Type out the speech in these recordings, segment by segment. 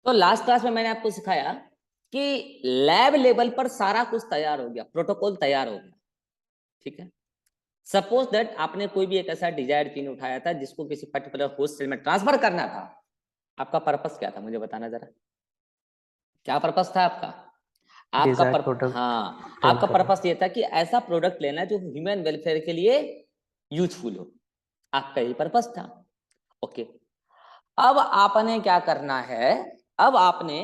तो last class में मैंने आपको सिखाया कि लैब लेवल पर सारा कुछ तैयार हो गया, प्रोटोकॉल तैयार हो गया, ठीक है। सपोज दैट आपने कोई भी एक ऐसा डिजायर्ड जीन उठाया था जिसको किसी पर्टिकुलर होस्ट सेल में ट्रांसफर करना था। आपका पर्पस क्या था, मुझे बताना जरा, क्या पर्पस था आपका? डिजायर्ड प्रोडक्ट हाँ, ऑब्टेन आपका करना। पर्पस ये था कि ऐसा प्रोडक्ट लेना जो ह्यूमन वेलफेयर के लिए यूजफुल हो। आपका यही पर्पस था। ओके, अब आपने क्या करना है? अब आपने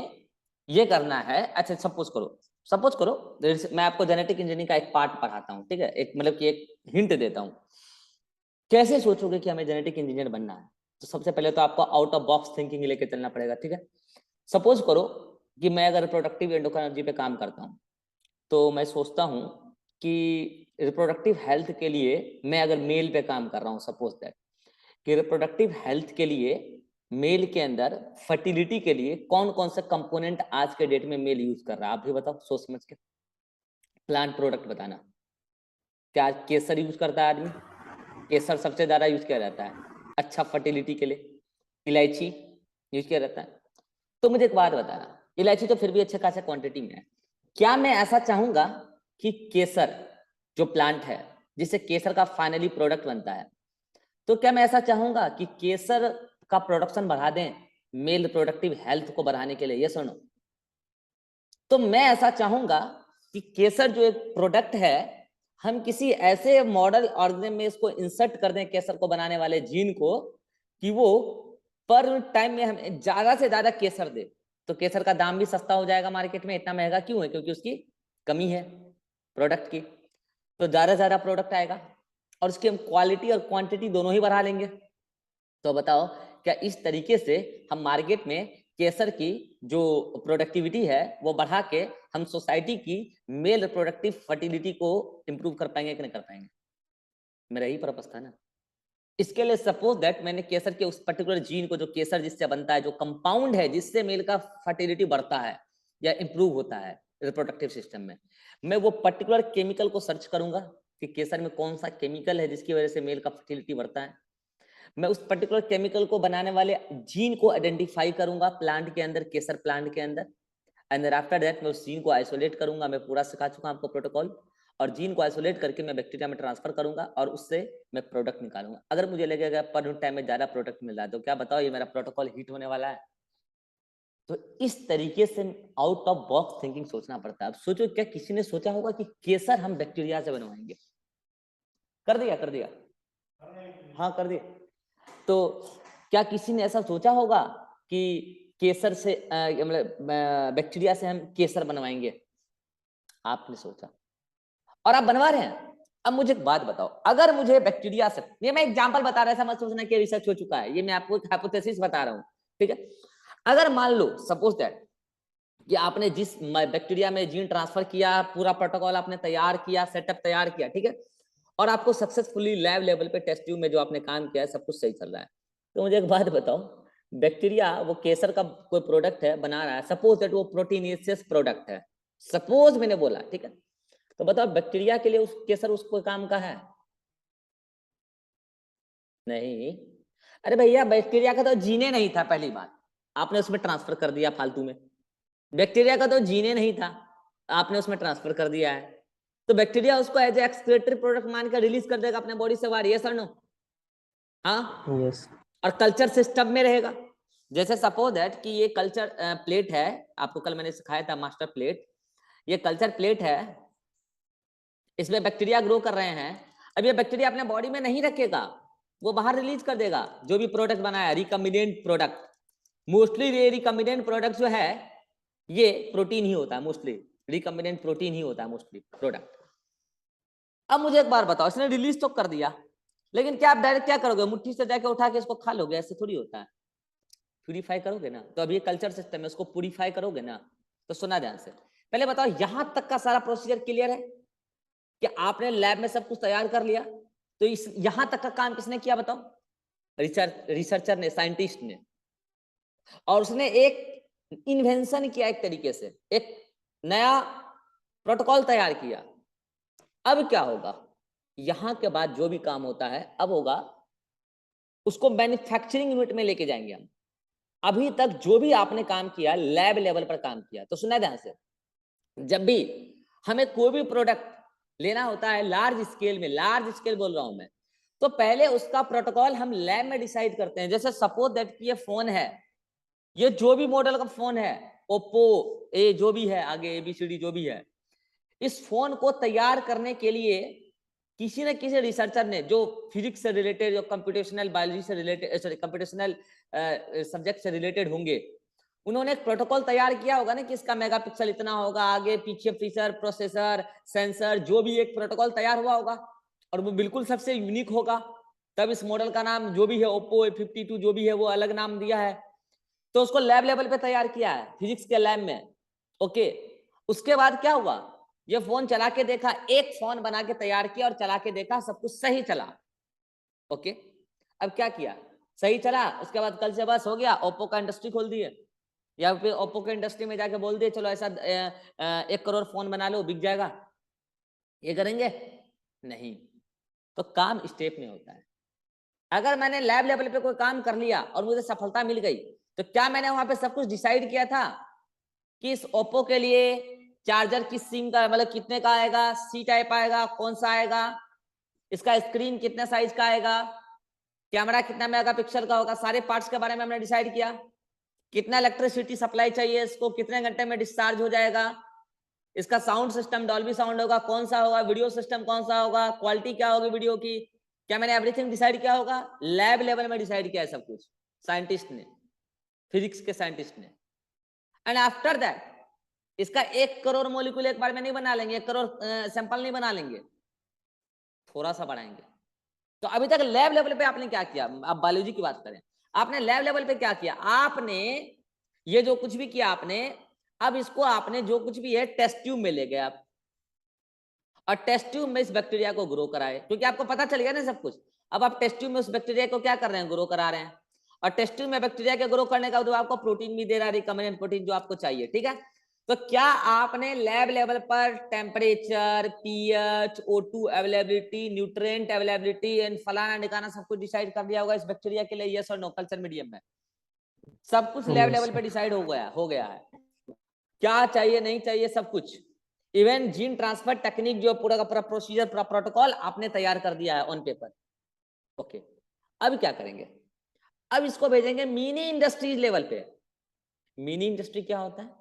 ये करना है, अच्छा सपोज करो मैं आपको जेनेटिक इंजीनियरिंग का एक पार्ट पढ़ाता हूँ, ठीक है, एक मतलब कि एक हिंट देता हूँ। कैसे सोचोगे कि हमें जेनेटिक इंजीनियर बनना है? तो सबसे पहले तो आपको आउट ऑफ बॉक्स थिंकिंग लेके चलना पड़ेगा, ठीक है। सपोज करो कि मैं अगर रिप्रोडक्टिव एंडोक्राइनोलॉजी पे काम करता हूँ, तो मैं सोचता हूँ कि रिप्रोडक्टिव हेल्थ के लिए मैं अगर मेल पे काम कर रहा हूँ, सपोज दैट कि रिप्रोडक्टिव हेल्थ के लिए मेल के अंदर फर्टिलिटी के लिए कौन कौन से कंपोनेंट आज के डेट में मेल यूज कर रहा है, आप भी बताओ सोच समझ के। प्लांट प्रोडक्ट बताना। क्या केसर यूज करता है आदमी? केसर सबसे ज्यादा यूज किया जाता है अच्छा फर्टिलिटी के लिए। इलायची यूज किया जाता है। तो मुझे एक बात बताना, इलायची तो फिर भी अच्छे खासे क्वांटिटी में है, क्या मैं ऐसा चाहूंगा कि केसर जो प्लांट है जिससे केसर का फाइनली प्रोडक्ट बनता है, तो क्या मैं ऐसा चाहूंगा कि केसर का प्रोडक्शन बढ़ा दें मेल रिप्रोडक्टिव हेल्थ को बढ़ाने के लिए? ये सुनो, तो मैं ऐसा चाहूंगा कि केसर जो एक प्रोडक्ट है, हम किसी ऐसे मॉडल ऑर्गेनिज्म में इसको इंसर्ट कर दें केसर को बनाने वाले जीन को, कि वो पर टाइम में हमें ज्यादा से ज्यादा केसर दे। तो केसर का दाम भी सस्ता हो जाएगा मार्केट में। इतना महंगा क्यों है? क्योंकि उसकी कमी है प्रोडक्ट की। तो ज्यादा से ज्यादा प्रोडक्ट आएगा और उसकी हम क्वालिटी और क्वांटिटी दोनों ही बढ़ा लेंगे। तो बताओ, क्या इस तरीके से हम मार्केट में केसर की जो प्रोडक्टिविटी है वो बढ़ा के हम सोसाइटी की मेल रिप्रोडक्टिव फर्टिलिटी को इंप्रूव कर पाएंगे कि नहीं कर पाएंगे? मेरा यही पर्पस था ना। इसके लिए सपोज दैट मैंने केसर के उस पर्टिकुलर जीन को, जो केसर जिससे बनता है, जो कंपाउंड है जिससे मेल का फर्टिलिटी बढ़ता है या इंप्रूव होता है रिप्रोडक्टिव सिस्टम में, मैं वो पर्टिकुलर केमिकल को सर्च करूंगा कि केसर में कौन सा केमिकल है जिसकी वजह से मेल का फर्टिलिटी बढ़ता है। मैं उस पर्टिकुलर केमिकल को बनाने वाले जीन को आइडेंटिफाई करूंगा प्लांट के अंदर, केसर प्लांट के अंदर। एंड देन आफ्टर दैट मैं उस जीन को आइसोलेट करूंगा। मैं पूरा सिखा चुका आपको प्रोटोकॉल। और जीन को आइसोलेट करके मैं बैक्टीरिया में ट्रांसफर करूंगा और उससे मैं प्रोडक्ट निकालूंगा। अगर मुझे लगेगा पर टाइम में ज्यादा प्रोडक्ट मिल रहा है, तो क्या बताओ ये मेरा प्रोटोकॉल हिट होने वाला है? तो इस तरीके से आउट ऑफ बॉक्स थिंकिंग सोचना पड़ता है। अब सोचो, क्या किसी ने सोचा होगा कि केसर हम बैक्टीरिया से बनवाएंगे? कर दिया, कर दिया, हाँ कर दिया। तो क्या किसी ने ऐसा सोचा होगा कि केसर से मतलब बैक्टीरिया से हम केसर बनवाएंगे? आपने सोचा और आप बनवा रहे हैं। अब मुझे एक बात बताओ, अगर मुझे बैक्टीरिया से, ये मैं एग्जांपल बता रहा था, मत सोचना कि रिसर्च हो चुका है, ये मैं आपको हाइपोथेसिस बता रहा हूं, ठीक है। अगर मान लो सपोज दैट कि आपने जिस बैक्टीरिया में जीन ट्रांसफर किया, पूरा प्रोटोकॉल आपने तैयार किया, सेटअप तैयार किया, ठीक है, और आपको सक्सेसफुली लैब लेवल पे टेस्ट ट्यूब में जो आपने काम किया है सब कुछ सही चल रहा है, तो मुझे एक बात बताओ, बैक्टीरिया वो केसर का कोई प्रोडक्ट है बना रहा है, सपोज दैट वो प्रोटीनेशियस प्रोडक्ट है, सपोज मैंने बोला, ठीक है, तो बताओ बैक्टीरिया के लिए उस केसर उसको काम का है? नहीं। अरे भैया, बैक्टीरिया का तो जीने नहीं था, पहली बात आपने उसमें ट्रांसफर कर दिया फालतू में। बैक्टीरिया का तो जीने नहीं था, आपने उसमें ट्रांसफर कर दिया है। तो बैक्टीरिया उसको एज ए एक्सक्रीटरी प्रोडक्ट मान कर रिलीज कर देगा अपने बॉडी से बाहर, यस और नो? हाँ। यस। और कल्चर सिस्टम में रहेगा। जैसे सपोज दैट कि ये कल्चर प्लेट है, आपको कल मैंने सिखाया था मास्टर प्लेट, ये कल्चर प्लेट है, इसमें बैक्टीरिया ग्रो कर रहे हैं। अब ये बैक्टीरिया अपने बॉडी में नहीं रखेगा, वो बाहर रिलीज कर देगा जो भी प्रोडक्ट बनाया, रिकम्बिनेंट प्रोडक्ट। मोस्टली ये रिकम्बिनेंट प्रोडक्ट जो है ये प्रोटीन ही होता है, मोस्टली रिकम्बिनेंट प्रोटीन ही होता है मोस्टली प्रोडक्ट। अब मुझे एक बार बताओ, इसने रिलीज तो कर दिया, लेकिन क्या आप डायरेक्ट क्या करोगे, मुट्ठी से जाके उठा के इसको खा लोगे? ऐसे थोड़ी होता है, प्यूरिफाई करोगे ना। तो अभी ये कल्चर सिस्टम है, उसको प्यूरिफाई करोगे ना। तो सुना ध्यान से, पहले बताओ यहां तक का सारा प्रोसीजर क्लियर है कि आपने लैब में सब कुछ तैयार कर लिया? तो इस यहां तक का काम किसने किया बताओ? रिसर्चर ने, साइंटिस्ट ने। और उसने एक इन्वेंशन किया, एक तरीके से एक नया प्रोटोकॉल तैयार किया। अब क्या होगा, यहां के बाद जो भी काम होता है अब होगा, उसको मैन्युफैक्चरिंग यूनिट में लेके जाएंगे हम। अभी तक जो भी आपने काम किया लैब लेवल पर काम किया, तो सुना ध्यान से, जब भी हमें कोई भी प्रोडक्ट लेना होता है लार्ज स्केल में, लार्ज स्केल बोल रहा हूं मैं, तो पहले उसका प्रोटोकॉल हम लैब में डिसाइड करते हैं। जैसे सपोज दैट कि ये फोन है, ये जो भी मॉडल का फोन है, ओप्पो ए जो भी है, आगे एबीसीडी जो भी है, इस फोन को तैयार करने के लिए किसी न किसी रिसर्चर ने जो फिजिक्स से रिलेटेड, जो कंप्यूटेशनल बायोलॉजी से रिलेटेड, सॉरी कंप्यूटेशनल सब्जेक्ट से रिलेटेड होंगे, उन्होंने एक प्रोटोकॉल तैयार किया होगा ना कि इसका मेगापिक्सल इतना होगा, आगे पीछे फीचर, प्रोसेसर, सेंसर, जो भी एक प्रोटोकॉल तैयार हुआ होगा और वो बिल्कुल सबसे यूनिक होगा। तब इस मॉडल का नाम जो भी है, ओप्पो A52 जो भी है, वो अलग नाम दिया है। तो उसको लैब लेवल पे तैयार किया है फिजिक्स के लैब में। ओके, उसके बाद क्या हुआ, ये फोन चला के देखा, एक फोन बना के तैयार किया और चला के देखा, सब कुछ सही चला। ओके, अब क्या किया, सही चला, उसके बाद कल से बस हो गया, ओप्पो का इंडस्ट्री खोल दिए, या फिर ओप्पो के इंडस्ट्री में जाके बोल दिए चलो ऐसा 1 करोड़ फोन बना लो, बिक जाएगा, ये करेंगे? नहीं। तो काम स्टेप में होता है। अगर मैंने लैब लेवल पे कोई काम कर लिया और मुझे सफलता मिल गई, तो क्या मैंने वहां पे सब कुछ डिसाइड किया था कि इस ओप्पो के लिए चार्जर किस सिम का, मतलब कितने का आएगा, सी टाइप आएगा, कौन सा आएगा, इसका स्क्रीन कितने साइज का आएगा, कैमरा कितना मेगापिक्सल का होगा, सारे पार्ट्स के बारे में हमने डिसाइड किया। कितना इलेक्ट्रिसिटी सप्लाई चाहिए इसको, कितने घंटे में डिस्चार्ज हो जाएगा, इसका साउंड सिस्टम डॉल्बी साउंड होगा, कौन सा होगा, वीडियो सिस्टम कौन सा होगा, क्वालिटी क्या होगी वीडियो की, क्या मैंने एवरीथिंग डिसाइड किया होगा? लैब लेवल में डिसाइड किया है सब कुछ, साइंटिस्ट ने, फिजिक्स के साइंटिस्ट ने। एंड आफ्टर दैट इसका 1 करोड़ मॉलिक्यूल एक बार में नहीं बना लेंगे, 1 करोड़ सैंपल नहीं बना लेंगे, थोड़ा सा बढ़ाएंगे। तो अभी तक लैब लेवल पे आपने क्या किया, अब बायोलॉजी की बात करें, आपने लैब लेवल पे क्या किया, आपने ये जो कुछ भी किया आपने, अब इसको आपने जो कुछ भी है टेस्ट ट्यूब में ले गए आप, और टेस्ट ट्यूब में इस बैक्टीरिया को ग्रो कराए, क्योंकि आपको पता चल गया ना सब कुछ। अब आप टेस्ट ट्यूब में उस बैक्टीरिया को क्या कर रहे हैं, ग्रो करा रहे हैं, और टेस्ट ट्यूब में बैक्टीरिया के ग्रो करने का आपको प्रोटीन भी दे रहा है, रिकमेंडेड प्रोटीन जो आपको चाहिए, ठीक है। तो क्या आपने लैब लेवल पर temperature, pH, O2 availability, nutrient availability and फलाना निकाना सब कुछ डिसाइड कर दिया होगा इस बैक्टीरिया के लिए? यस और नो? कल्चर मीडियम में सब कुछ लैब लेवल पे डिसाइड हो गया है, क्या चाहिए नहीं चाहिए सब कुछ। इवन जीन ट्रांसफर टेक्निक जो पूरा का पूरा प्रोसीजर, पूरा प्रोटोकॉल आपने तैयार कर दिया है ऑन पेपर। ओके, अब क्या करेंगे, अब इसको भेजेंगे मिनी इंडस्ट्रीज लेवल पे। मिनी इंडस्ट्री क्या होता है?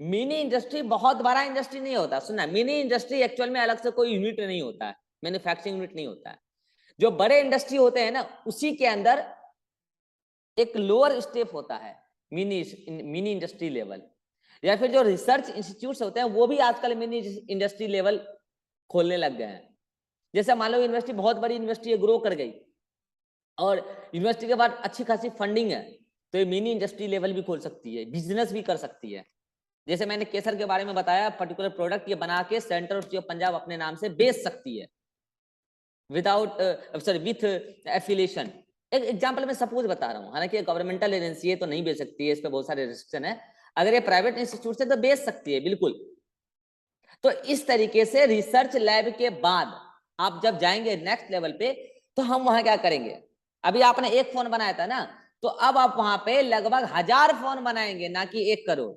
मिनी इंडस्ट्री बहुत बड़ा इंडस्ट्री नहीं होता, सुना, मिनी इंडस्ट्री एक्चुअल में अलग से कोई यूनिट नहीं होता है, मैन्युफैक्चरिंग यूनिट नहीं होता है। जो बड़े इंडस्ट्री होते हैं ना, उसी के अंदर एक लोअर स्टेप होता है मिनी इंडस्ट्री लेवल, या फिर जो रिसर्च इंस्टीट्यूट्स होते हैं वो भी आजकल मिनी इंडस्ट्री लेवल खोलने लग गए हैं। जैसे मान लो यूनिवर्सिटी बहुत बड़ी यूनिवर्सिटी ग्रो कर गई और यूनिवर्सिटी के बाद अच्छी खासी फंडिंग है, तो ये मिनी इंडस्ट्री लेवल भी खोल सकती है, बिजनेस भी कर सकती है। जैसे मैंने केसर के बारे में बताया, पर्टिकुलर प्रोडक्ट ये बना के सेंट्रल यूनिवर्सिटी ऑफ पंजाब अपने नाम से बेच सकती है विदाउट सॉरी विथ एफिलिएशन। एक एग्जांपल मैं सपोज बता रहा हूँ, हालांकि गवर्नमेंटल एजेंसी है तो नहीं बेच सकती है, इस पे बहुत सारे रिस्ट्रिक्शन है। अगर ये प्राइवेट इंस्टीट्यूट से तो बेच सकती है बिल्कुल। तो इस तरीके से रिसर्च लैब के बाद आप जब जाएंगे नेक्स्ट लेवल पे, तो हम वहां क्या करेंगे, अभी आपने एक फोन बनाया था ना, तो अब आप वहां पे लगभग 1000 फोन बनाएंगे, ना कि 1 करोड़।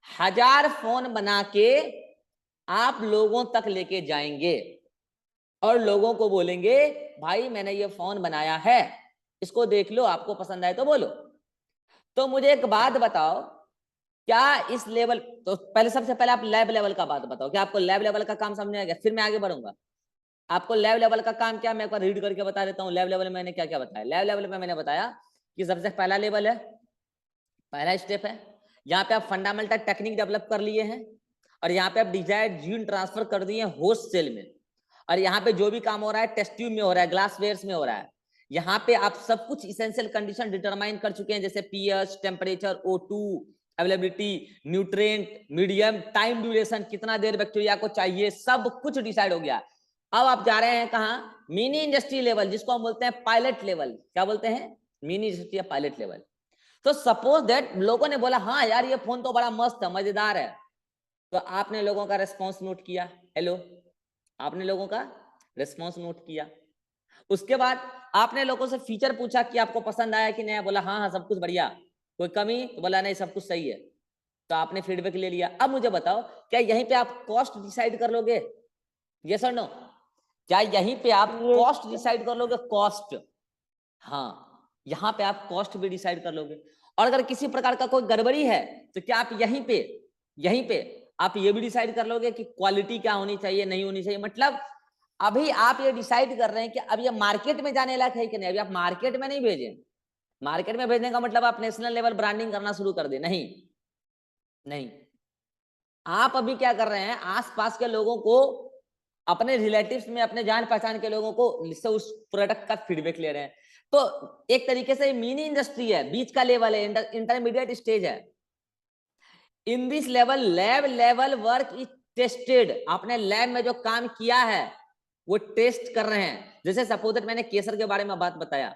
1000 फोन बना के आप लोगों तक लेके जाएंगे और लोगों को बोलेंगे भाई मैंने ये फोन बनाया है, इसको देख लो, आपको पसंद आए तो बोलो। तो मुझे एक बात बताओ, क्या इस लेवल, तो पहले सबसे पहले आप लैब लेवल का बात बताओ, क्या आपको लैब लेवल का काम समझ में आ गया? फिर मैं आगे बढ़ूंगा। आपको लैब लेवल का काम क्या, मैं एक बार रीड करके बता देता हूँ। लैब लेवल में मैंने क्या क्या बताया। लैब लेवल में मैंने बताया कि सबसे पहला लेवल है, पहला स्टेप है, यहाँ पे आप फंडामेंटल टेक्निक डेवलप कर लिए हैं और यहाँ पे आप डिजायर्ड जीन ट्रांसफर कर दिए होस्ट सेल में, और यहाँ पे जो भी काम हो रहा है टेस्ट ट्यूब में हो रहा है, ग्लास वेयर्स में हो रहा है। यहाँ पे आप सब कुछ इसेंशियल कंडीशन डिटरमाइन कर चुके हैं, जैसे pH, temperature, O2 availability, nutrient, medium, time duration, कितना देर बैक्टीरिया को चाहिए, सब कुछ डिसाइड हो गया। अब आप जा रहे हैं कहाँ, मिनी इंडस्ट्री लेवल, जिसको हम बोलते हैं पायलट लेवल। क्या बोलते हैं? मिनी इंडस्ट्री या पायलट लेवल। तो सपोज दैट लोगों ने बोला हाँ यार ये फोन तो बड़ा मस्त है, मजेदार है, तो आपने लोगों का रेस्पॉन्स नोट किया, हेलो, आपने लोगों का रेस्पॉन्स नोट किया, उसके बाद आपने लोगों से फीचर पूछा कि आपको पसंद आया कि नहीं, बोला हाँ हाँ सब कुछ बढ़िया, कोई कमी, तो बोला नहीं सब कुछ सही है, तो आपने फीडबैक ले लिया। अब मुझे बताओ, क्या यहीं पे आप कॉस्ट डिसाइड कर लोगे? यस और नो? क्या यहीं पे आप कॉस्ट डिसाइड कर लोगे? कॉस्ट, हाँ, यहां पे आप कॉस्ट भी डिसाइड कर लोगे। और अगर किसी प्रकार का कोई गड़बड़ी है तो क्या आप यहीं पे आप ये भी डिसाइड कर लोगे कि क्वालिटी क्या होनी चाहिए, नहीं होनी चाहिए। मतलब अभी आप ये डिसाइड कर रहे हैं कि अब ये मार्केट में जाने लायक है कि नहीं। अभी आप मार्केट में नहीं भेजें, मार्केट में भेजने का मतलब आप नेशनल लेवल ब्रांडिंग करना शुरू कर दे, नहीं नहीं। आप अभी क्या कर रहे हैं, आसपास के लोगों को, अपने रिलेटिव्स में, अपने जान पहचान के लोगों को उस प्रोडक्ट का फीडबैक ले रहे हैं। तो एक तरीके से मिनी इंडस्ट्री है, बीच का लेवल है, इंटरमीडिएट स्टेज है। In this level, lab level work is tested. आपने लैब में जो काम किया है वो टेस्ट कर रहे हैं। जैसे सपोज दैट मैंने केसर के बारे में बात बताया,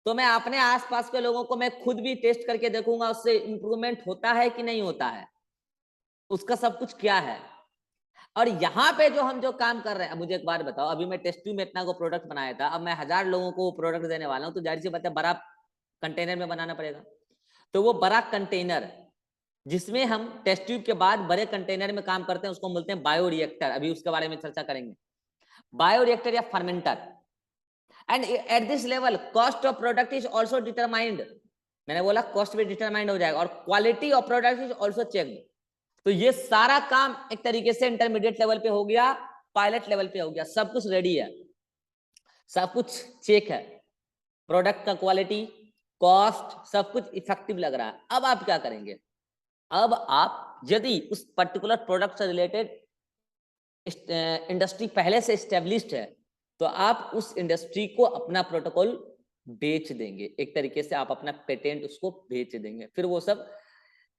तो मैं अपने आसपास के लोगों को मैं खुद भी टेस्ट करके देखूंगा उससे इंप्रूवमेंट होता है कि नहीं होता है, उसका सब कुछ क्या है। और यहाँ पे जो हम जो काम कर रहे हैं, अब मुझे एक बात बताओ, अभी मैं टेस्ट ट्यूब में इतना को प्रोडक्ट बनाया था, अब मैं 1000 लोगों को प्रोडक्ट देने वाला हूँ, तो जाहिर सी बात है बड़ा कंटेनर में बनाना पड़ेगा। तो वो बड़ा कंटेनर जिसमें हम टेस्ट ट्यूब के बाद बड़े कंटेनर में काम करते हैं उसको बोलते हैं बायोरिएक्टर। अभी उसके बारे में चर्चा करेंगे, बायोरिएक्टर या fermenter. And at this level cost of product is also determined. मैंने बोला कॉस्ट भी डिटरमाइंड हो जाएगा और quality of product is also checked. तो ये सारा काम एक तरीके से इंटरमीडिएट लेवल पे हो गया, पायलट लेवल पे हो गया, सब कुछ रेडी है, सब कुछ चेक है, प्रोडक्ट का क्वालिटी, कॉस्ट, सब कुछ इफेक्टिव लग रहा है। अब आप क्या करेंगे? अब आप यदि उस पर्टिकुलर प्रोडक्ट से रिलेटेड इंडस्ट्री पहले से स्टेब्लिश्ड है, तो आप उस इंडस्ट्री को अपना प्रोटोकॉल बेच देंगे। एक तरीके से आप अपना पेटेंट उसको बेच देंगे, फिर वो सब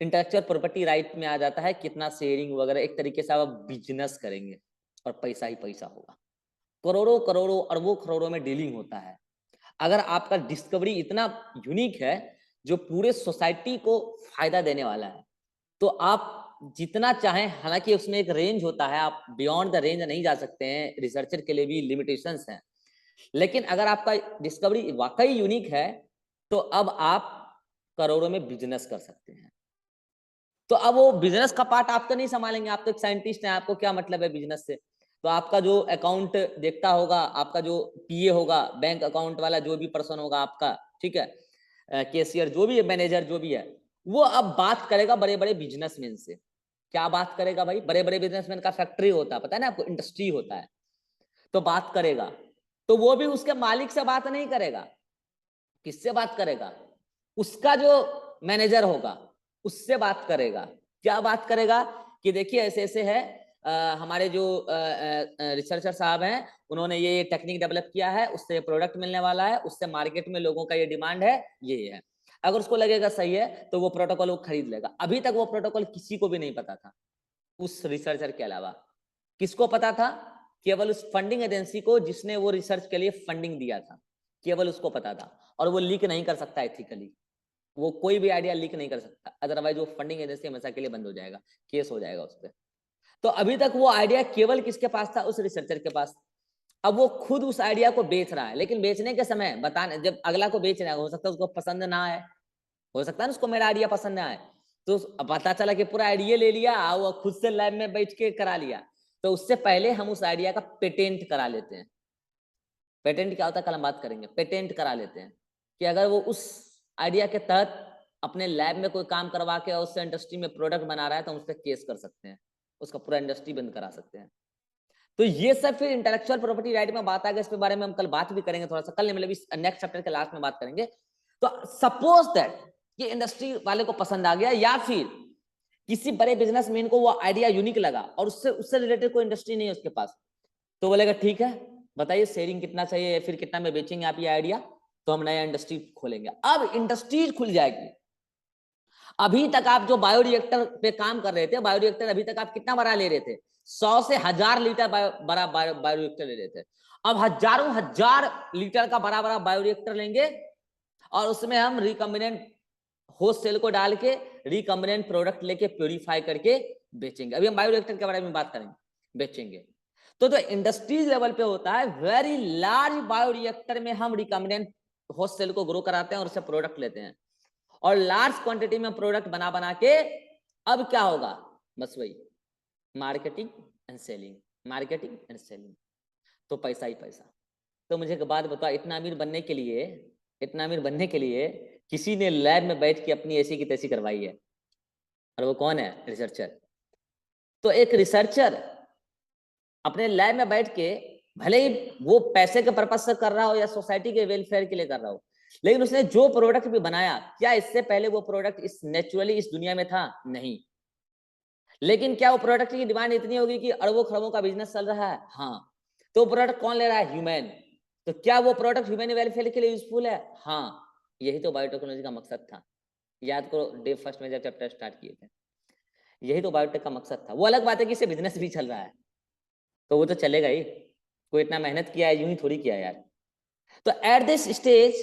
इंटेलेक्चुअल प्रॉपर्टी राइट में आ जाता है, कितना शेयरिंग वगैरह, एक तरीके से आप बिजनेस करेंगे और पैसा ही पैसा होगा। करोड़ों करोड़ों अरबों करोड़ों में डीलिंग होता है। अगर आपका डिस्कवरी इतना यूनिक है जो पूरे सोसाइटी को फायदा देने वाला है, तो आप जितना चाहें, हालांकि उसमें एक रेंज होता है, आप बियॉन्ड द रेंज नहीं जा सकते हैं, रिसर्चर के लिए भी लिमिटेशंस हैं, लेकिन अगर आपका डिस्कवरी वाकई यूनिक है तो अब आप करोड़ों में बिजनेस कर सकते हैं। तो अब वो बिजनेस का पार्ट आप तो नहीं संभालेंगे, आप तो एक साइंटिस्ट हैं, आपको क्या मतलब है बिजनेस से। तो आपका जो अकाउंट देखता होगा, आपका जो पीए होगा, बैंक अकाउंट वाला जो भी पर्सन होगा आपका, ठीक है, कैशियर जो भी है, मैनेजर जो भी है, वो अब बात करेगा बड़े बड़े बिजनेसमैन से। क्या बात करेगा भाई? बड़े बड़े बिजनेसमैन का फैक्ट्री होता है, पता है ना आपको, इंडस्ट्री होता है, तो बात करेगा। तो वो भी उसके मालिक से बात नहीं करेगा, किससे बात करेगा? उसका जो मैनेजर होगा उससे बात करेगा। क्या बात करेगा कि देखिए ऐसे ऐसे है, हमारे जो रिसर्चर साहब हैं उन्होंने ये टेक्निक डेवलप किया है, उससे प्रोडक्ट मिलने वाला है, उससे मार्केट में लोगों का ये डिमांड है, ये है। अगर उसको लगेगा सही है तो वो प्रोटोकॉल वो खरीद लेगा। अभी तक वो प्रोटोकॉल किसी को भी नहीं पता था उस रिसर्चर के अलावा। किसको पता था? केवल उस फंडिंग एजेंसी को जिसने वो रिसर्च के लिए फंडिंग दिया था, केवल उसको पता था। और वो लीक नहीं कर सकता एथिकली, वो कोई भी आइडिया लीक नहीं कर सकता, अदरवाइज वो फंडिंग एजेंसी हमेशा के लिए बंद हो जाएगा, केस हो जाएगा उस पर। तो अभी तक वो आइडिया केवल किसके पास था? उस रिसर्चर के पास। अब वो खुद उस आइडिया को बेच रहा है, लेकिन बेचने के समय बताने, जब अगला को बेच रहा है, हो सकता है उसको पसंद ना आए, हो सकता है ना उसको मेरा आइडिया पसंद ना आए, तो पता चला कि पूरा आइडिया ले लिया, वो खुद से लैब में बैठ के करा लिया। तो उससे पहले हम उस आइडिया का पेटेंट करा लेते हैं। पेटेंट क्या होता है कल हम बात करेंगे। पेटेंट करा लेते हैं कि अगर वो उस आइडिया के तहत अपने लैब में कोई काम करवा के और उससे इंडस्ट्री में प्रोडक्ट बना रहा है तो हम उस पर केस कर सकते हैं, उसका पूरा इंडस्ट्री बंद करा सकते हैं। तो ये सब फिर इंटेलेक्चुअल प्रॉपर्टी राइट में बात आ गई, इस बारे में हम कल बात भी करेंगे थोड़ा सा, कल नहीं मतलब नेक्स्ट चैप्टर के लास्ट में बात करेंगे। तो सपोज दैट ये इंडस्ट्री वाले को पसंद आ गया, या फिर किसी बड़े बिजनेसमैन को वो आइडिया यूनिक लगा और उससे रिलेटेड कोई इंडस्ट्री नहीं है उसके पास, तो बोलेगा ठीक है बताइए शेयरिंग कितना चाहिए, फिर कितना में बेचेंगे आप ये आइडिया, तो हम नया इंडस्ट्री खोलेंगे। अब इंडस्ट्री खुल जाएगी। अभी तक आप जो बायोरिएक्टर पे काम कर रहे थे, बायोरिएक्टर अभी तक आप कितना बड़ा ले रहे थे? 100 से 1000 लीटर बड़ा बायोरिएक्टर ले रहे थे। अब हजारों हजार लीटर का बड़ा बड़ा बायोरिएक्टर लेंगे और उसमें हम रिकम्बिनेंट होस्ट सेल को डाल के रिकम्बिनेंट प्रोडक्ट लेके प्योरीफाई करके बेचेंगे। अभी हम बायोरिएक्टर के बारे में बात करेंगे, बेचेंगे। तो जो इंडस्ट्रीज लेवल पे होता है, वेरी लार्ज बायोरिएक्टर में हम रिकॉम्बिनेंट होस्ट सेल को ग्रो कराते हैं और उससे प्रोडक्ट लेते हैं, और लार्ज क्वांटिटी में प्रोडक्ट बना बना के अब क्या होगा, बस वही marketing and selling, marketing and selling, तो पैसा ही पैसा। तो मुझे एक बात बताओ, इतना अमीर बनने के लिए, इतना अमीर बनने के लिए किसी ने लैब में बैठ के अपनी ऐसी की तैसी करवाई है, और वो कौन है, रिसर्चर। तो एक रिसर्चर अपने लैब में बैठ के, भले ही वो पैसे के पर्पज से कर रहा हो या सोसाइटी के वेलफेयर के लिए कर रहा हो, लेकिन उसने जो प्रोडक्ट भी बनाया, क्या इससे पहले वो प्रोडक्ट इस नेचुरली इस दुनिया में था, नहीं। लेकिन क्या वो प्रोडक्ट की डिमांड इतनी होगी कि अरबों खरबों का बिजनेस चल रहा है, हाँ। तो प्रोडक्ट कौन ले रहा है, ह्यूमन। तो क्या वो प्रोडक्ट ह्यूमन वेलफेयर के लिए यूजफुल है, हाँ। यही तो बायोटेक्नोलॉजी का मकसद था, याद करो डे फर्स्ट में जब चैप्टर स्टार्ट किए थे, यही तो बायोटेक का मकसद था। वो अलग बात है कि इससे बिजनेस भी चल रहा है, तो वो तो चलेगा ही, कोई इतना मेहनत किया है यूं ही थोड़ी किया यार। तो at this stage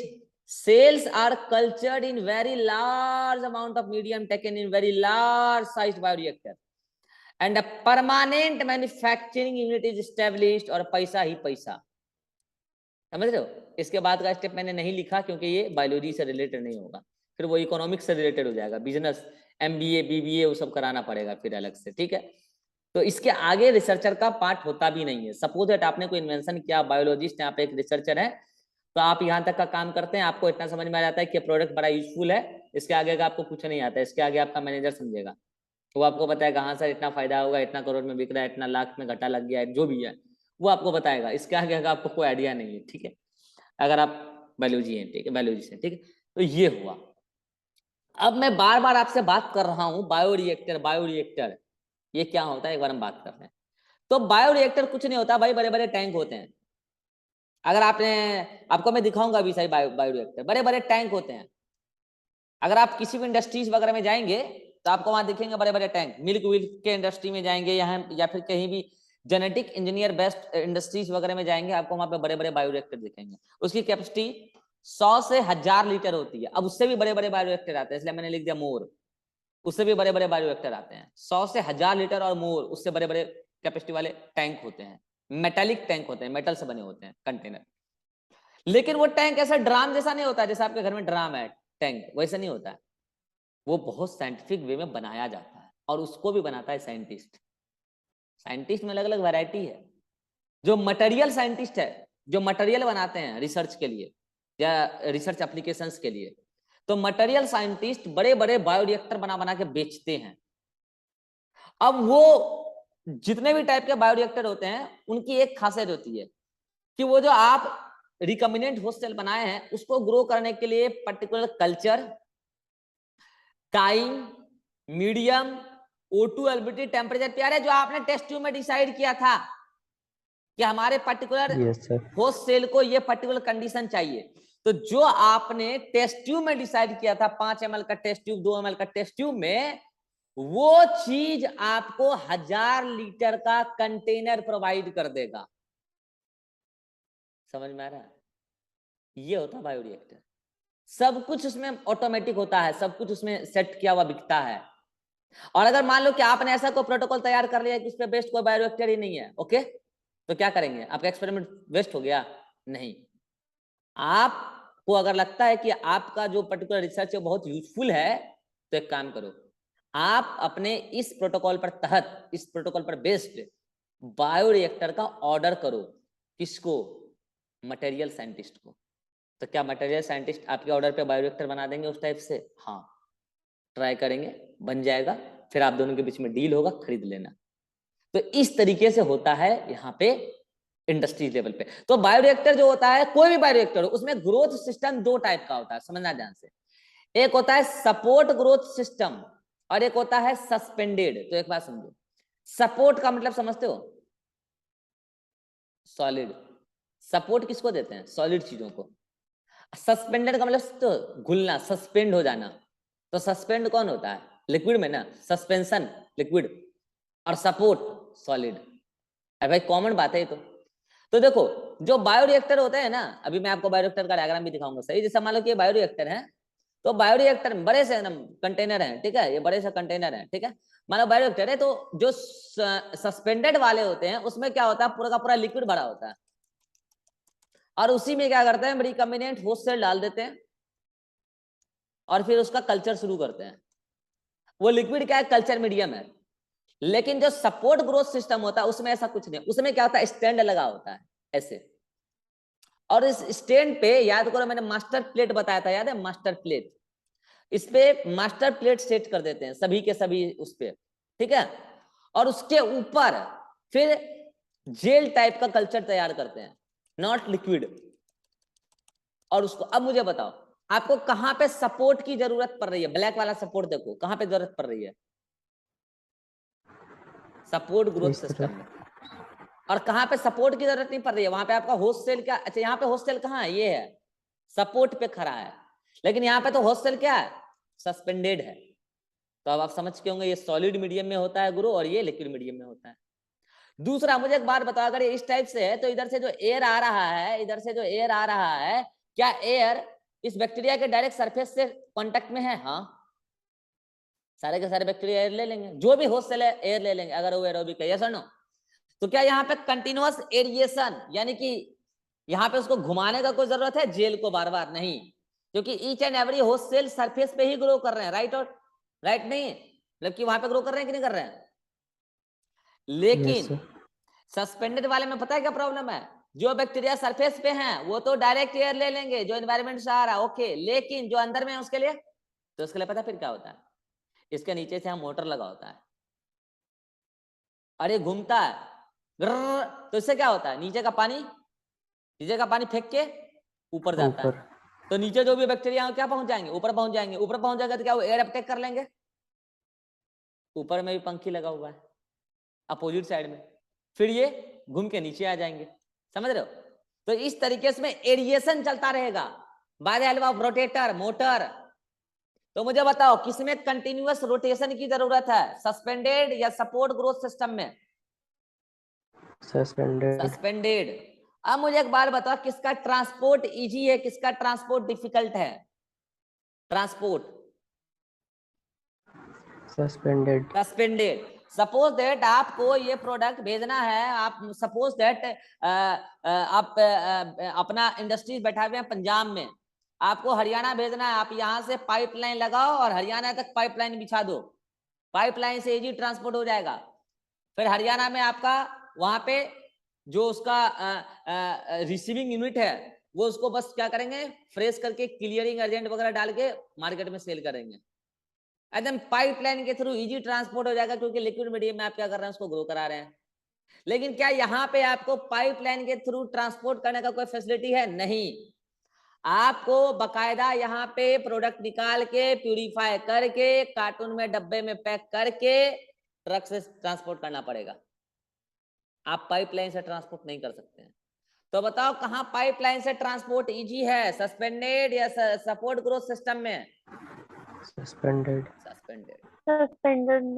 cells are cultured in very large amount of medium taken in very large size bioreactor and a permanent manufacturing unit is established, और पैसा ही पैसा, समझ रहे हो। इसके बाद का स्टेप मैंने नहीं लिखा क्योंकि ये बायोलॉजी से रिलेटेड नहीं होगा, फिर वो इकोनॉमिक्स से रिलेटेड हो जाएगा, बिजनेस एमबीए बीबीए वो सब कराना पड़ेगा फिर अलग से, ठीक है। तो इसके आगे रिसर्चर का पार्ट होता भी नहीं है। सपोज दैट आपने कोई इन्वेंशन किया, बायोलॉजिस्ट है, आप एक रिसर्चर है, तो आप यहाँ तक का काम करते हैं, आपको इतना समझ में आ जाता है कि प्रोडक्ट बड़ा यूजफुल है, इसके आगे का आपको कुछ नहीं आता है, इसके आगे आपका मैनेजर समझेगा, वो आपको बताएगा हाँ सर इतना फायदा होगा, इतना करोड़ में बिक रहा है, इतना लाख में घाटा लग गया है, जो भी है वो आपको बताएगा, इसके आगे का आपको कोई आइडिया नहीं है, ठीक है, अगर आप बायोलॉजी हैं, ठीक है, बायोलॉजी से, ठीक है। तो ये हुआ। अब मैं बार बार आपसे बात कर रहा हूं बायोरिएक्टर, बायोरिएक्टर ये क्या होता है, एक बार हम बात कर रहे हैं। तो बायोरिएक्टर कुछ नहीं होता भाई, बड़े बड़े टैंक होते हैं। अगर आपने, आपको मैं दिखाऊंगा अभी सही, बायोरिएक्टर बड़े बड़े टैंक होते हैं। अगर आप किसी भी इंडस्ट्रीज वगैरह में जाएंगे तो आपको वहां दिखेंगे बड़े बड़े टैंक, मिल्क विल्क के इंडस्ट्री में जाएंगे यहाँ, या फिर कहीं भी जेनेटिक इंजीनियर बेस्ट इंडस्ट्रीज वगैरह में जाएंगे, आपको वहां पे बड़े बड़े बायोरिएक्टर दिखेंगे। उसकी कैपेसिटी 100 से 1000 लीटर होती है। अब उससे भी बड़े बड़े बायोरिएक्टर आते हैं, इसलिए मैंने लिख दिया मोर, उससे भी बड़े बड़े बायोरिएक्टर आते हैं, 100 से 1000 लीटर और मोर, उससे बड़े बड़े कैपेसिटी वाले टैंक होते हैं, मेटालिक टैंक होते हैं, मेटल से बने होते हैं कंटेनर। लेकिन वो टैंक ऐसा ड्राम जैसा नहीं होता, जैसा आपके घर में ड्राम है टैंक, वैसा नहीं होता है। वो बहुत साइंटिफिक वे में बनाया जाता है, और उसको भी बनाता है साइंटिस्ट। साइंटिस्ट में अलग अलग वैरायटी है। जो मटेरियल साइंटिस्ट है, जो मटेरियल बनाते हैं रिसर्च के लिए या रिसर्च एप्लीकेशंस के लिए, तो मटेरियल साइंटिस्ट बड़े बड़े बायोरिएक्टर बना बना के बेचते हैं। अब वो जितने भी टाइप के बायोरिएक्टर होते हैं, उनकी एक खासियत होती है कि वो जो आप रिकॉम्बिनेंट होस्ट सेल बनाए हैं, उसको ग्रो करने के लिए particular culture, time, medium, O2 availability, temperature, प्यारे जो आपने टेस्ट ट्यूब में डिसाइड किया था कि हमारे पर्टिकुलर होस्ट सेल को ये पर्टिकुलर कंडीशन चाहिए, तो जो आपने टेस्ट ट्यूब में डिसाइड किया था, 5 ml का टेस्ट ट्यूब, 2 ml का टेस्ट ट्यूब में, वो चीज आपको 1000 लीटर का कंटेनर प्रोवाइड कर देगा। समझ में आ रहा है? ये होता है बायोरिएक्टर। सब कुछ उसमें ऑटोमेटिक होता है, सब कुछ उसमें सेट किया हुआ बिकता है। और अगर मान लो कि आपने ऐसा कोई प्रोटोकॉल तैयार कर लिया कि उस पर बेस्ट कोई बायोरिएक्टर ही नहीं है, ओके, तो क्या करेंगे? आपका एक्सपेरिमेंट वेस्ट हो गया? नहीं। आपको अगर लगता है कि आपका जो पर्टिकुलर रिसर्च है बहुत यूजफुल है, तो एक काम करो, आप अपने इस प्रोटोकॉल पर तहत, इस प्रोटोकॉल पर बेस्ड बायोरिएक्टर का ऑर्डर करो। किसको? मटेरियल साइंटिस्ट को। तो क्या मटेरियल साइंटिस्ट आपके ऑर्डर पे बायोरिएक्टर बना देंगे उस टाइप से? हाँ, ट्राई करेंगे, बन जाएगा, फिर आप दोनों के बीच में डील होगा, खरीद लेना। तो इस तरीके से होता है यहाँ पे इंडस्ट्री लेवल पे। तो बायोरिएक्टर जो होता है, कोई भी बायोरिएक्टर हो, उसमें ग्रोथ सिस्टम 2 टाइप का होता है, समझना ध्यान से। एक होता है सपोर्ट ग्रोथ सिस्टम और एक होता है सस्पेंडेड। तो एक बात समझो, सपोर्ट का मतलब समझते हो? सॉलिड। सपोर्ट किसको देते हैं? सॉलिड चीजों को। सस्पेंडेड का मतलब तो घुलना, सस्पेंड हो जाना। तो सस्पेंड कौन होता है? लिक्विड में ना, सस्पेंशन लिक्विड, और सपोर्ट सॉलिड। अरे भाई कॉमन बात है ये तो देखो, जो बायोरिएक्टर होता है ना, अभी मैं आपको बायोरिएक्टर का डायग्राम भी दिखाऊंगा सही। जैसे मान लो कि ये बायोरिएक्टर है, तो बायोरिएक्टर में बड़े से कंटेनर हैं, ठीक है, ये बड़े से कंटेनर हैं, ठीक है, मानो बायोरिएक्टर है, तो जो सस्पेंडेड वाले होते हैं उसमें क्या होता है, पूरा का पूरा लिक्विड भरा होता है, और उसी में क्या करते हैं, रिकम्बिनेंट होस्ट सेल डाल देते हैं और फिर उसका कल्चर शुरू करते हैं। वो लिक्विड क्या है, कल्चर मीडियम है। लेकिन जो सपोर्ट ग्रोथ सिस्टम होता है उसमें ऐसा कुछ नहीं, उसमें क्या होता है, स्टैंड लगा होता है ऐसे, और इस स्टैंड पे याद करो मैंने मास्टर प्लेट बताया था, याद है मास्टर प्लेट, इस पे मास्टर प्लेट सेट कर देते हैं सभी के सभी उस पे, ठीक है, और उसके ऊपर फिर जेल टाइप का कल्चर तैयार करते हैं, नॉट लिक्विड। और उसको अब मुझे बताओ आपको कहां पे सपोर्ट की जरूरत पड़ रही है, ब्लैक वाला सपोर्ट देखो कहां पे जरूरत पड़ रही है, सपोर्ट ग्रोथ सिस्टम में। और कहां पे सपोर्ट की जरूरत नहीं पड़ रही है, वहां पे आपका होस्ट सेल क्या, अच्छा यहाँ पे होस्ट सेल कहाँ है, ये है, सपोर्ट पे खड़ा है, लेकिन यहाँ पे तो होस्ट सेल क्या है, सस्पेंडेड है। तो अब आप समझ के होंगे ये सॉलिड मीडियम में होता है गुरु, और ये लिक्विड मीडियम में होता है। दूसरा मुझे एक बात बताओ, अगर ये इस टाइप से है तो इधर से जो एयर आ रहा है, इधर से जो एयर आ रहा है, क्या एयर इस बैक्टीरिया के डायरेक्ट सरफेस से कांटेक्ट में है, हाँ, सारे के सारे बैक्टीरिया एयर ले लेंगे, जो भी होस्ट सेल है एयर ले लेंगे अगर वो एरोबिक है, यस और नो। तो क्या यहाँ पे कंटिन्यूअस एरिएशन, यानी कि यहाँ पे उसको घुमाने का कोई जरूरत है जेल को बार बार, नहीं, क्योंकि each and every host cell surface पे ही ग्रो कर रहे हैं, राइट और राइट, नहीं मतलब कि वहां पे ग्रो कर रहे हैं कि नहीं कर रहे हैं। लेकिन सस्पेंडेड वाले में पता है क्या प्रॉब्लम है, जो बैक्टीरिया सरफेस पे हैं वो तो डायरेक्ट एयर ले लेंगे जो एनवायरमेंट से आ रहा है, ओके, लेकिन जो अंदर में है उसके लिए, तो उसके लिए पता फिर क्या होता है, इसके नीचे से हम मोटर लगा होता है, अरे घूमता है, तो इससे क्या होता है, नीचे का पानी फेंक के ऊपर जाता है, तो नीचे जो भी बैक्टीरिया क्या पहुंच जाएंगे, ऊपर पहुंच जाएंगे, ऊपर पहुंच जाएगा तो क्या वो एयर अपटेक कर लेंगे, ऊपर में भी पंखी लगा हुआ है अपोजिट साइड में, फिर ये घूम के नीचे आ जाएंगे, समझ रहे हो। तो इस तरीके से एरिएशन चलता रहेगा by the help of rotator motor. तो मुझे बताओ किसमें कंटिन्यूअस रोटेशन की जरूरत है, सस्पेंडेड या सपोर्ट ग्रोथ सिस्टम में, सस्पेंडेड। अब मुझे एक बार बताओ किसका ट्रांसपोर्ट इजी है, किसका ट्रांसपोर्ट डिफिकल्ट है, ट्रांसपोर्ट सस्पेंडेड। सपोज दैट आपको ये प्रोडक्ट भेजना है, आप सपोज दैट आप अपना इंडस्ट्रीज बैठा हुए हैं पंजाब में, आपको हरियाणा भेजना है, आप यहाँ से पाइपलाइन लगाओ और हरियाणा तक पाइपलाइन बिछा दो, पाइपलाइन से इजी ट्रांसपोर्ट हो जाएगा। फिर हरियाणा में आपका वहां पे जो उसका रिसीविंग यूनिट है वो उसको बस क्या करेंगे, फ्रेश करके क्लियरिंग एजेंट वगैरह डाल के मार्केट में सेल करेंगे, एकदम पाइपलाइन के थ्रू इजी ट्रांसपोर्ट हो जाएगा, क्योंकि लिक्विड मीडियम में आप क्या कर रहे हैं, उसको ग्रो करा रहे हैं। लेकिन क्या यहाँ पे आपको पाइपलाइन के थ्रू ट्रांसपोर्ट करने का कोई फैसिलिटी है, नहीं, आपको बकायदा यहाँ पे प्रोडक्ट निकाल के प्यूरिफाई करके कार्टून में डब्बे में पैक करके ट्रक से ट्रांसपोर्ट करना पड़ेगा, आप पाइपलाइन से ट्रांसपोर्ट नहीं कर सकते हैं। तो बताओ कहाँ पाइपलाइन से ट्रांसपोर्ट इजी है, सस्पेंडेड या सपोर्ट ग्रोथ सिस्टम में, सस्पेंडेड।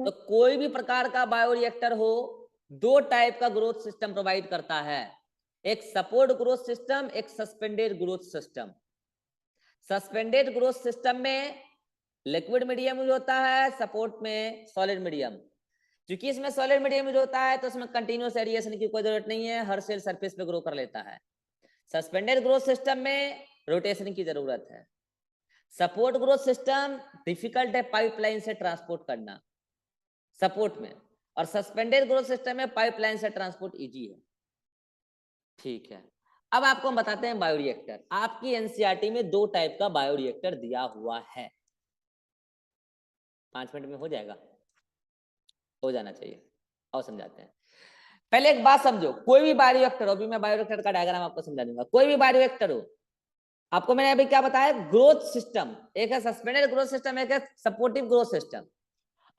तो कोई भी प्रकार का बायोरिएक्टर हो, दो टाइप का ग्रोथ सिस्टम प्रोवाइड करता है, एक सपोर्ट ग्रोथ सिस्टम, एक suspended growth system. Suspended growth system में लिक्विड मीडियम यूज होता है, सपोर्ट में सॉलिड मीडियम। क्योंकि इसमें सॉलिड मीडियम यूज होता है तो इसमें कंटिन्यूअस एरिएशन की कोई जरूरत नहीं है, हर सेल सरफेस पे ग्रो कर लेता है। सस्पेंडेड ग्रोथ सिस्टम में रोटेशन की जरूरत है। सपोर्ट ग्रोथ सिस्टम डिफिकल्ट है पाइपलाइन से ट्रांसपोर्ट करना सपोर्ट में, और सस्पेंडेड ग्रोथ सिस्टम में पाइपलाइन से ट्रांसपोर्ट इजी है। ठीक है, अब आपको हम बताते हैं बायोरिएक्टर। आपकी एनसीईआरटी में दो टाइप का बायोरिएक्टर दिया हुआ है, 5 मिनट में हो जाएगा, हो जाना चाहिए, और समझाते हैं। पहले एक बात समझो, कोई भी बायोरिएक्टर हो, अभी मैं बायोरिएक्टर का डायग्राम आपको समझा दूंगा, कोई भी बायोरिएक्टर हो, आपको मैंने अभी क्या बताया, ग्रोथ सिस्टम, एक है सस्पेंडेड ग्रोथ सिस्टम, एक है सपोर्टिव ग्रोथ सिस्टम।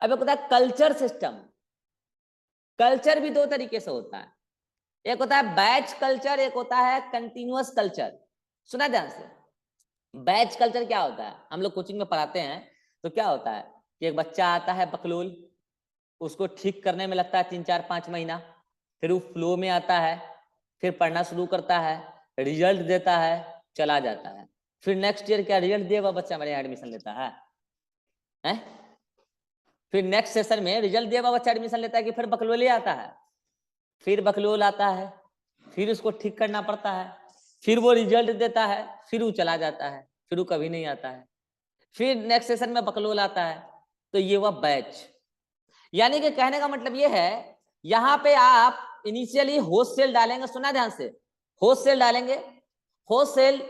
अब एक होता है कल्चर सिस्टम। कल्चर भी दो तरीके से होता है, एक होता है बैच कल्चर, एक होता है कंटिन्यूअस कल्चर। सुना ध्यान से, बैच कल्चर क्या होता है, हम लोग कोचिंग में पढ़ाते हैं, तो क्या होता है कि एक बच्चा आता है बकलोल, उसको ठीक करने में लगता है 3-4-5 महीना, फिर वो फ्लो में आता है, फिर पढ़ना शुरू करता है, रिजल्ट देता है, चला जाता है, फिर नेक्स्ट ईयर क्या रिजल्ट दिएगा बच्चा मेरे यहाँ एडमिशन लेता है, हैं? फिर नेक्स्ट सेशन में रिजल्ट दिएगा बच्चा एडमिशन लेता है कि फिर बकलोली आता है, फिर बकलोल आता है, फिर उसको ठीक करना पड़ता है, फिर वो रिजल्ट देता है, फिर वो चला जाता है, फिर वो कभी नहीं आता है, फिर नेक्स्ट सेशन में बकलोल आता है। तो ये हुआ बैच। यानी कि कहने का मतलब ये है, यहां पे आप इनिशियली होस्ट सेल डालेंगे, सुना ध्यान से, होस्ट सेल डालेंगे, होस्ट सेल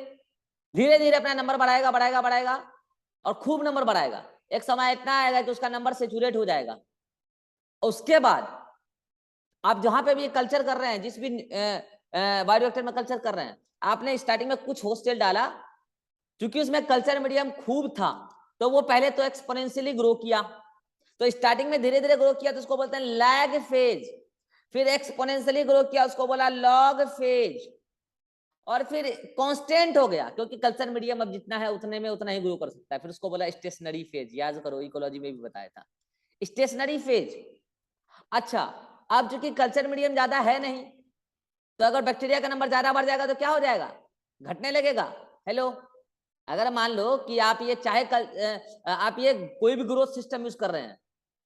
धीरे धीरे अपना नंबर बढ़ाएगा बढ़ाएगा बढ़ाएगा और खूब नंबर बढ़ाएगा, एक समय इतना आएगा कि उसका नंबर सेचुरेट हो जाएगा। उसके बाद आप जहां पे भी कल्चर कर रहे हैं, जिस भी बायोरिएक्टर में कल्चर कर रहे हैं, आपने स्टार्टिंग में कुछ होस्टेल डाला, क्योंकि उसमें कल्चर मीडियम खूब था, तो वो पहले तो एक्सपोनेंशियली ग्रो किया, तो स्टार्टिंग में धीरे धीरे ग्रो किया तो उसको बोलते हैं लैग फेज, फिर एक्सपोनेंशियली ग्रो किया उसको बोला लॉग फेज, और फिर कांस्टेंट हो गया क्योंकि कल्चर मीडियम अब जितना है उतने में उतना ही ग्रो कर सकता है, फिर उसको बोला स्टेशनरी फेज। याद करो, इकोलॉजी में भी बताया था स्टेशनरी फेज। अच्छा, अब चूंकि कल्चर मीडियम ज्यादा है नहीं, तो अगर बैक्टीरिया का नंबर ज्यादा बढ़ जाएगा तो क्या हो जाएगा, घटने लगेगा। हेलो, अगर मान लो कि आप ये आप ये कोई भी ग्रोथ सिस्टम यूज कर रहे हैं,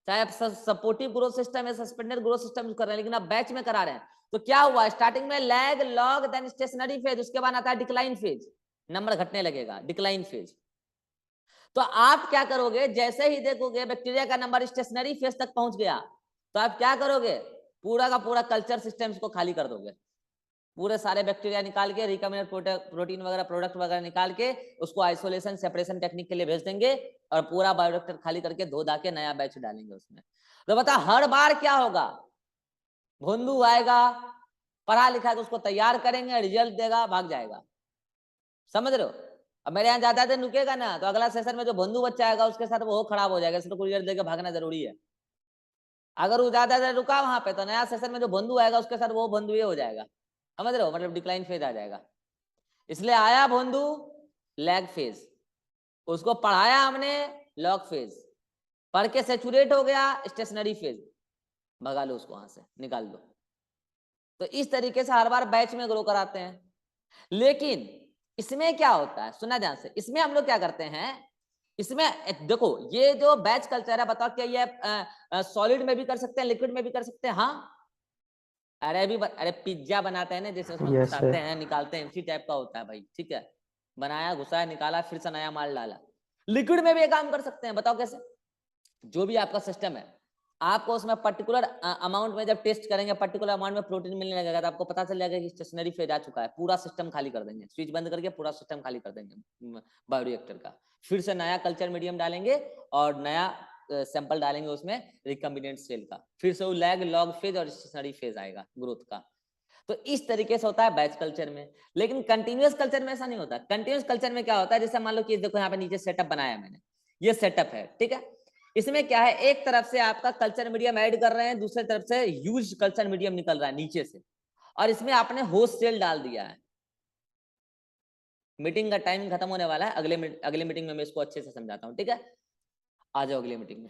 चाहे आप सपोर्टिव ग्रोथ सिस्टम या सस्पेंडेड ग्रोथ सिस्टम यूज कर रहे हैं, लेकिन आप बैच में करा रहे हैं, तो क्या हुआ, स्टार्टिंग में lag, log, then stationary phase, उसके बाद आता है डिक्लाइन फेज, नंबर घटने लगेगा, डिक्लाइन फेज। तो आप क्या करोगे, जैसे ही देखोगे बैक्टीरिया का नंबर स्टेशनरी फेज तक पहुंच गया, तो आप क्या करोगे, पूरा का पूरा कल्चर सिस्टम को खाली कर दोगे, पूरे सारे बैक्टीरिया निकाल के, रिकॉम्बिनेंट प्रोटीन वगैरह प्रोडक्ट वगैरह निकाल के उसको आइसोलेशन सेपरेशन टेक्निक के लिए भेज देंगे और पूरा बायोरिएक्टर खाली करके धो धा के नया बैच डालेंगे उसमें। तो बता, हर बार क्या होगा, भोंदू आएगा, पढ़ा लिखा के उसको तैयार करेंगे, रिजल्ट देगा, भाग जाएगा। समझ रहे हो? अब मेरे यहाँ ज्यादा दिन रुकेगा ना, तो अगला सेशन में जो भोंदू बच्चा आएगा उसके साथ वो खराब हो जाएगा, इसलिए तो रिजल्ट देकर भागना जरूरी है। अगर वो ज्यादा देर रुका वहां पे, तो नया सेशन में जो भोंदू आएगा उसके साथ वो भोंदू ये हो जाएगा। समझ रहे हो? मतलब डिक्लाइन फेज आ जाएगा। इसलिए आया भोंदू, लैग फेज, उसको पढ़ाया हमने, लॉग फेज, पढ़ के सेचुरेट हो गया, स्टेशनरी फेज, भगा लो उसको, वहां से निकाल दो। तो इस तरीके से हर बार बैच में ग्रो कराते हैं। लेकिन इसमें क्या होता है, सुना ध्यान से, इसमें हम लोग क्या करते हैं, इसमें देखो, ये जो बैच कल्चर है, बताओ क्या ये सॉलिड में भी कर सकते हैं, लिक्विड में भी कर सकते हैं? हाँ, अरे पिज्जा बनाते हैं ना, जैसे उसमें घुसाते हैं निकालते हैं, इसी टाइप का होता है भाई, ठीक है, बनाया, घुसाया, निकाला, फिर से नया माल डाला। लिक्विड में भी ये काम कर सकते हैं, बताओ कैसे? जो भी आपका सिस्टम है, आपको उसमें पर्टिकुलर अमाउंट में जब टेस्ट करेंगे, पर्टिकुलर अमाउंट में प्रोटीन मिलने लगेगा, तो आपको पता चल जाएगा कि स्टेशनरी फेज आ चुका है, पूरा सिस्टम खाली कर देंगे, स्विच बंद करके पूरा सिस्टम खाली कर देंगे बायोरिएक्टर का, फिर से नया कल्चर मीडियम डालेंगे और नया सैंपल डालेंगे उसमें रिकॉम्बिनेंट सेल का, फिर से वो लैग, लॉग फेज और स्टेशनरी फेज आएगा ग्रोथ का। तो इस तरीके से होता है बैच कल्चर में। लेकिन कंटिन्यूअस कल्चर में ऐसा नहीं होता। कंटिन्यूअस कल्चर में क्या होता है, जैसे मान लो कि देखो यहाँ पे नीचे सेटअप बनाया मैंने, ये सेटअप है, ठीक है, इसमें क्या है, एक तरफ से आपका कल्चर मीडियम ऐड कर रहे हैं, दूसरी तरफ से यूज कल्चर मीडियम निकल रहा है नीचे से, और इसमें आपने होस्ट सेल डाल दिया है। मीटिंग का टाइम खत्म होने वाला है, अगले मीटिंग में मैं इसको अच्छे से समझाता हूँ, ठीक है, आ जाओ अगले मीटिंग में।